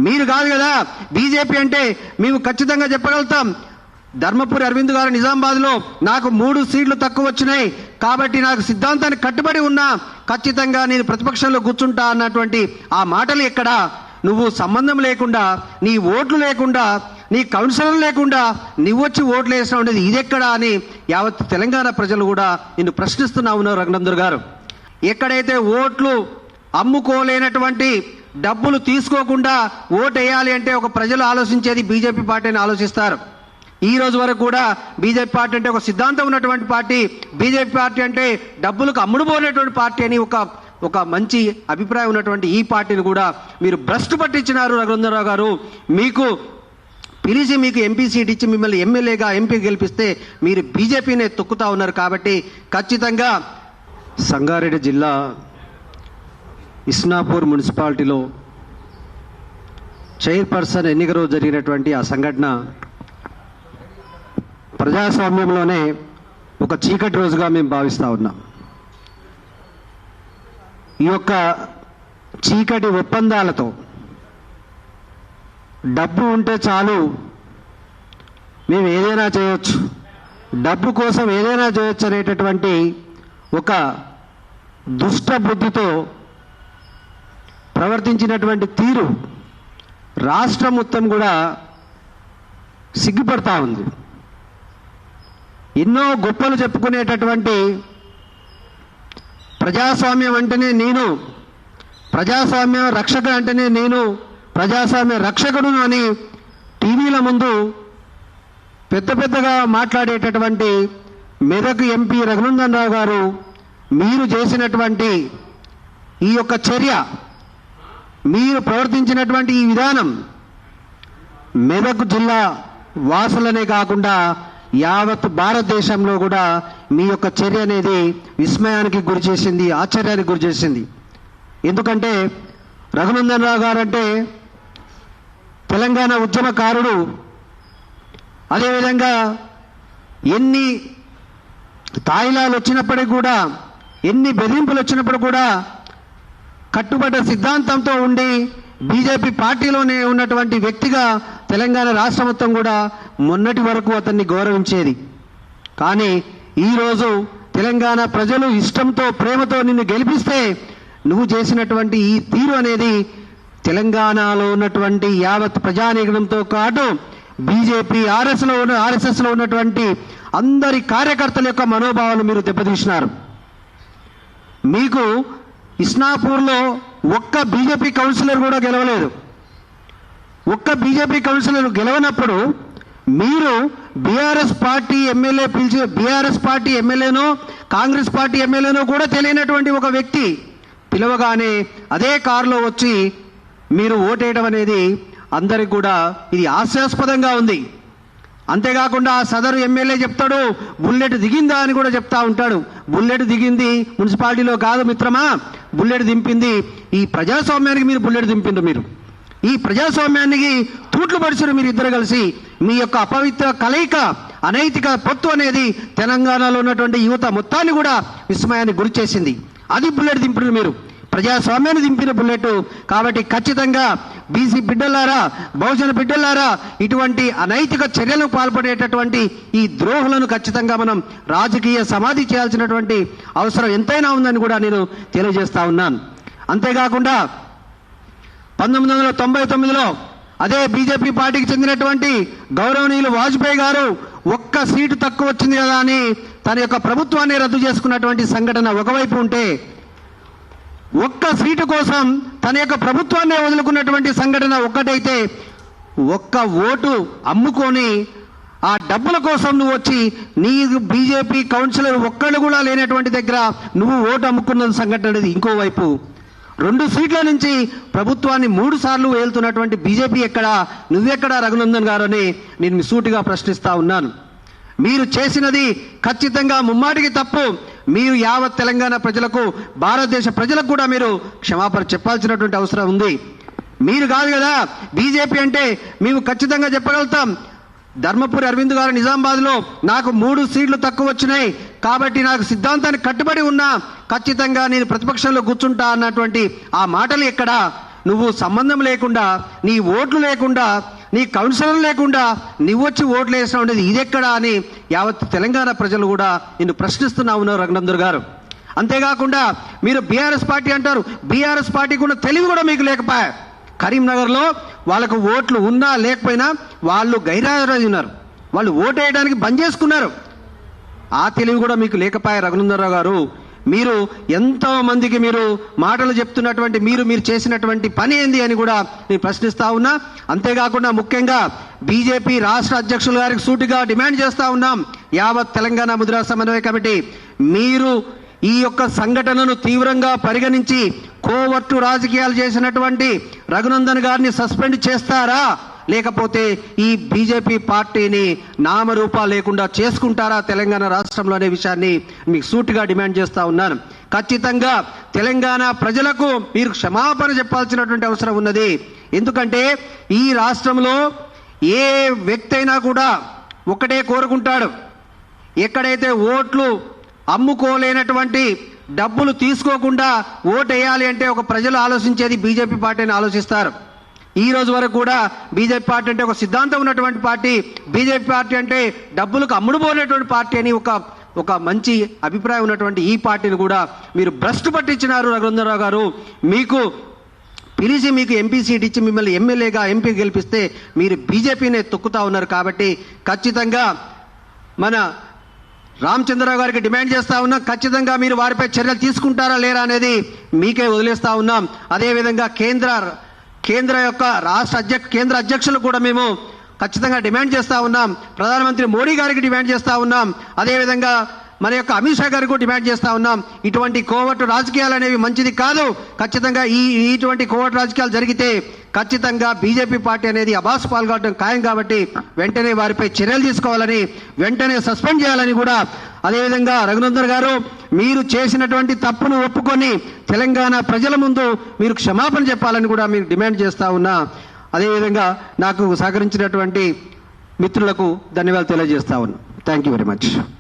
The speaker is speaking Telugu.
మీరు కాదు కదా బీజేపీ అంటే మేము ఖచ్చితంగా చెప్పగలుగుతాం. ధర్మపురి అరవింద్ గారు నిజామాబాద్లో నాకు 3 సీట్లు తక్కువ వచ్చినాయి కాబట్టి నాకు సిద్ధాంతానికి కట్టుబడి ఉన్నా ఖచ్చితంగా నేను ప్రతిపక్షంలో కూర్చుంటా అన్నటువంటి ఆ మాటలు ఎక్కడ? నువ్వు సంబంధం లేకుండా, నీ ఓట్లు లేకుండా, నీ కౌన్సిలర్ లేకుండా నువ్వు వచ్చి ఓట్లు వేసిన ఉండేది ఇదెక్కడా అని యావత్ తెలంగాణ ప్రజలు కూడా నిన్ను ప్రశ్నిస్తున్నా ఉన్నారు. రఘునందన్ గారు, ఎక్కడైతే ఓట్లు అమ్ముకోలేనటువంటి, డబ్బులు తీసుకోకుండా ఓటు వేయాలి అంటే ఒక ప్రజలు ఆలోచించేది బీజేపీ పార్టీని ఆలోచిస్తారు. ఈ రోజు వరకు కూడా బీజేపీ పార్టీ అంటే ఒక సిద్ధాంతం ఉన్నటువంటి పార్టీ, బీజేపీ పార్టీ అంటే డబ్బులకు అమ్ముడుపోలేటువంటి పార్టీ అని ఒక మంచి అభిప్రాయం ఉన్నటువంటి ఈ పార్టీని కూడా మీరు భ్రష్టు పట్టించినారు. రఘునందనరావు గారు, మీకు పిలిచి మీకు ఎంపీ సీట్ ఇచ్చి మిమ్మల్ని ఎమ్మెల్యేగా ఎంపీ గెలిపిస్తే మీరు బీజేపీనే తొక్కుతా ఉన్నారు. కాబట్టి ఖచ్చితంగా సంగారెడ్డి జిల్లా ఇస్నాపూర్ మున్సిపాలిటీలో చైర్పర్సన్ ఎన్నిక రోజు జరిగినటువంటి ఆ సంఘటన ప్రజాస్వామ్యంలోనే ఒక చీకటి రోజుగా మేము భావిస్తూ ఉన్నాం. ఈ యొక్క చీకటి ఒప్పందాలతో డబ్బు ఉంటే చాలు మేము ఏదైనా చేయొచ్చు, డబ్బు కోసం ఏదైనా చేయొచ్చు అనేటటువంటి ఒక దుష్ట బుద్ధితో ప్రవర్తించినటువంటి తీరు రాష్ట్రం మొత్తం కూడా సిగ్గుపడతా ఉంది. ఎన్నో గొప్పలు చెప్పుకునేటటువంటి ప్రజాస్వామ్యం అంటేనే నేను, ప్రజాస్వామ్య రక్షకుడు అంటేనే నేను ప్రజాస్వామ్య రక్షకుడును అని టీవీల ముందు పెద్దగా మాట్లాడేటటువంటి మెదక్ ఎంపీ రఘునందన్ రావు గారు, మీరు చేసినటువంటి ఈ యొక్క చర్య, మీరు ప్రవర్తించినటువంటి ఈ విధానం మెదక్ జిల్లా వాసులనే కాకుండా యావత్ భారతదేశంలో కూడా మీ యొక్క చర్య అనేది విస్మయానికి గురి చేసింది, ఆశ్చర్యానికి గురి చేసింది. ఎందుకంటే రఘునందన్ రావు గారు అంటే తెలంగాణ ఉద్యమకారుడు. అదేవిధంగా ఎన్ని తాయిలాలు వచ్చినప్పటికీ కూడా, ఎన్ని బెదిరింపులు వచ్చినప్పుడు కూడా కట్టుబడ్డ సిద్ధాంతంతో ఉండి బీజేపీ పార్టీలోనే ఉన్నటువంటి వ్యక్తిగా తెలంగాణ రాష్ట్రం మొత్తం కూడా మొన్నటి వరకు అతన్ని గౌరవించేది. కానీ ఈరోజు తెలంగాణ ప్రజలు ఇష్టంతో, ప్రేమతో నిన్ను గెలిపిస్తే నువ్వు చేసినటువంటి ఈ తీరు అనేది తెలంగాణలో ఉన్నటువంటి యావత్ ప్రజానీకరణంతో పాటు బీజేపీ ఆర్ఎస్ఎస్లో ఉన్నటువంటి అందరి కార్యకర్తల యొక్క మనోభావాలు మీరు దెబ్బతీసినారు. మీకు ఇస్నాపూర్లో ఒక్క బీజేపీ కౌన్సిలర్ కూడా గెలవలేదు. ఒక్క బీజేపీ కౌన్సిలర్ గెలవనప్పుడు మీరు బీఆర్ఎస్ పార్టీ ఎమ్మెల్యే పిలిచి, బీఆర్ఎస్ పార్టీ ఎమ్మెల్యేనో కాంగ్రెస్ పార్టీ ఎమ్మెల్యేనో కూడా తెలియనటువంటి ఒక వ్యక్తి పిలవగానే అదే కారులో వచ్చి మీరు ఓటేయడం అనేది అందరికి కూడా ఇది హాస్యాస్పదంగా ఉంది. అంతేకాకుండా సదరు ఎమ్మెల్యే చెప్తాడు బుల్లెట్ దిగిందా అని కూడా చెప్తా ఉంటాడు. బుల్లెట్ దిగింది మున్సిపాలిటీలో కాదు మిత్రమా, బుల్లెట్ దింపింది ఈ ప్రజాస్వామ్యానికి. మీరు బుల్లెట్ దింపిండ్రు, మీరు ఈ ప్రజాస్వామ్యానికి తూట్లు పడిచారు మీరు ఇద్దరు కలిసి. మీ యొక్క అపవిత్ర కలయిక, అనైతిక పొత్తు అనేది తెలంగాణలో ఉన్నటువంటి యువత మొత్తాన్ని కూడా విస్మయానికి గురి చేసింది. అది బుల్లెట్ దింపిన మీరు, ప్రజాస్వామ్యాన్ని దింపిన బుల్లెట్. కాబట్టి ఖచ్చితంగా బీసీ బిడ్డలారా, బహుజన బిడ్డలారా, ఇటువంటి అనైతిక చర్యలకు పాల్పడేటటువంటి ఈ ద్రోహులను ఖచ్చితంగా మనం రాజకీయ సమాధి చేయాల్సినటువంటి అవసరం ఎంతైనా ఉందని కూడా నేను తెలియజేస్తా ఉన్నాను. అంతేకాకుండా 1999లో అదే బీజేపీ పార్టీకి చెందినటువంటి గౌరవనీయులు వాజ్పేయి గారు ఒక్క సీటు తక్కువ వచ్చింది కదా అని తన యొక్క ప్రభుత్వాన్ని రద్దు చేసుకున్నటువంటి సంఘటన ఒకవైపు ఉంటే, ఒక్క సీటు కోసం తన యొక్క ప్రభుత్వాన్ని వదులుకున్నటువంటి సంఘటన ఒక్కటైతే, ఒక్క ఓటు అమ్ముకొని ఆ డబ్బుల కోసం నువ్వు వచ్చి నీ బీజేపీ కౌన్సిలర్ ఒక్కళ్ళు కూడా లేనటువంటి దగ్గర నువ్వు ఓటు అమ్ముకున్న సంఘటన అనేది ఇంకోవైపు. 2 సీట్ల నుంచి ప్రభుత్వాన్ని 3 సార్లు వేలుతున్నటువంటి బీజేపీ ఎక్కడా, నువ్వెక్కడా రఘునందన్ గారు అని నేను సూటిగా ప్రశ్నిస్తా ఉన్నాను. మీరు చేసినది ఖచ్చితంగా ముమ్మాటికి తప్పు. మీరు యావత్ తెలంగాణ ప్రజలకు, భారతదేశ ప్రజలకు కూడా మీరు క్షమాపణ చెప్పాల్సినటువంటి అవసరం ఉంది. మీరు కాదు కదా బీజేపీ అంటే మేము ఖచ్చితంగా చెప్పగలుగుతాం. ధర్మపురి అరవింద్ గారు నిజామాబాద్లో నాకు 3 సీట్లు తక్కువ వచ్చినాయి కాబట్టి నాకు సిద్ధాంతానికి కట్టుబడి ఉన్నా ఖచ్చితంగా నేను ప్రతిపక్షంలో కూర్చుంటా అన్నటువంటి ఆ మాటలు ఎక్కడా? నువ్వు సంబంధం లేకుండా, నీ ఓట్లు లేకుండా, నీ కౌన్సిలర్ లేకుండా నువ్వొచ్చి ఓట్లు వేసినావు అనేది ఇదెక్కడా అని యావత్ తెలంగాణ ప్రజలు కూడా నిన్ను ప్రశ్నిస్తున్నా ఉన్నారు రఘునందన్ గారు. అంతేకాకుండా మీరు బీఆర్ఎస్ పార్టీ అంటారు, బీఆర్ఎస్ పార్టీ కూడా తెలివి కూడా మీకు లేకపోయా. కరీంనగర్లో వాళ్ళకు ఓట్లు ఉన్నా లేకపోయినా వాళ్ళు గైరాజున్నారు, వాళ్ళు ఓటు వేయడానికి బంద్ చేసుకున్నారు. ఆ తెలివి కూడా మీకు లేకపోయా రఘునందనరావు గారు. మీరు ఎంతో మందికి మీరు మాటలు చెప్తున్నటువంటి మీరు చేసినటువంటి పని ఏంది అని కూడా నేను ప్రశ్నిస్తా ఉన్నా. అంతేకాకుండా ముఖ్యంగా బీజేపీ రాష్ట్ర అధ్యక్షుల గారికి సూటిగా డిమాండ్ చేస్తా ఉన్నాం. యావత్ తెలంగాణ ముద్రా సమన్వయ కమిటీ మీరు ఈ యొక్క సంఘటనను తీవ్రంగా పరిగణించి కోవర్టు రాజకీయాలు చేసినటువంటి రఘునందన్ గారిని సస్పెండ్ చేస్తారా, లేకపోతే ఈ బీజేపీ పార్టీని నామరూపా లేకుండా చేసుకుంటారా తెలంగాణ రాష్ట్రంలో అనే విషయాన్ని మీకు సూటిగా డిమాండ్ చేస్తా ఉన్నాను. ఖచ్చితంగా తెలంగాణ ప్రజలకు మీరు క్షమాపణ చెప్పాల్సినటువంటి అవసరం ఉన్నది. ఎందుకంటే ఈ రాష్ట్రంలో ఏ వ్యక్తి అయినా కూడా ఒకటే కోరుకుంటాడు, ఎక్కడైతే ఓట్లు అమ్ముకోలేనటువంటి డబ్బులు తీసుకోకుండా ఓటు వేయాలి అంటే ఒక ప్రజలు ఆలోచించేది బీజేపీ పార్టీని ఆలోచిస్తారు. ఈ రోజు వరకు కూడా బీజేపీ పార్టీ అంటే ఒక సిద్ధాంతం ఉన్నటువంటి పార్టీ, బీజేపీ పార్టీ అంటే డబ్బులకు అమ్ముడుపోయినటువంటి పార్టీ అని ఒక మంచి అభిప్రాయం ఉన్నటువంటి ఈ పార్టీని కూడా మీరు భ్రష్టు పట్టించినారు రఘునందనరావు గారు. మీకు పిలిచి మీకు ఎంపీ సీట్ ఇచ్చి మిమ్మల్ని ఎమ్మెల్యేగా ఎంపీ గెలిపిస్తే మీరు బీజేపీనే తొక్కుతా ఉన్నారు. కాబట్టి ఖచ్చితంగా మన రామచంద్రరావు గారికి డిమాండ్ చేస్తా ఉన్నాం, ఖచ్చితంగా మీరు వారిపై చర్యలు తీసుకుంటారా లేరా అనేది మీకే వదిలేస్తా ఉన్నాం. అదేవిధంగా కేంద్ర యొక్క కేంద్ర అధ్యక్షులు కూడా మేము ఖచ్చితంగా డిమాండ్ చేస్తా ఉన్నాం. ప్రధానమంత్రి మోడీ గారికి డిమాండ్ చేస్తా ఉన్నాం. అదేవిధంగా మన యొక్క అమిత్ షా గారికి డిమాండ్ చేస్తా ఉన్నాం. ఇటువంటి కోవట్టు రాజకీయాలు అనేవి మంచిది కాదు. ఖచ్చితంగా ఇటువంటి కోవట్టు రాజకీయాలు జరిగితే ఖచ్చితంగా బీజేపీ పార్టీ అనేది అబాస్ పాల్గొనడం ఖాయం. కాబట్టి వెంటనే వారిపై చర్యలు తీసుకోవాలని, వెంటనే సస్పెండ్ చేయాలని కూడా, అదేవిధంగా రఘునందన్ గారు మీరు చేసినటువంటి తప్పును ఒప్పుకొని తెలంగాణ ప్రజల ముందు మీరు క్షమాపణ చెప్పాలని కూడా మీరు డిమాండ్ చేస్తా ఉన్నా. అదేవిధంగా నాకు సహకరించినటువంటి మిత్రులకు ధన్యవాదాలు తెలియజేస్తా ఉన్నా. Thank you very much.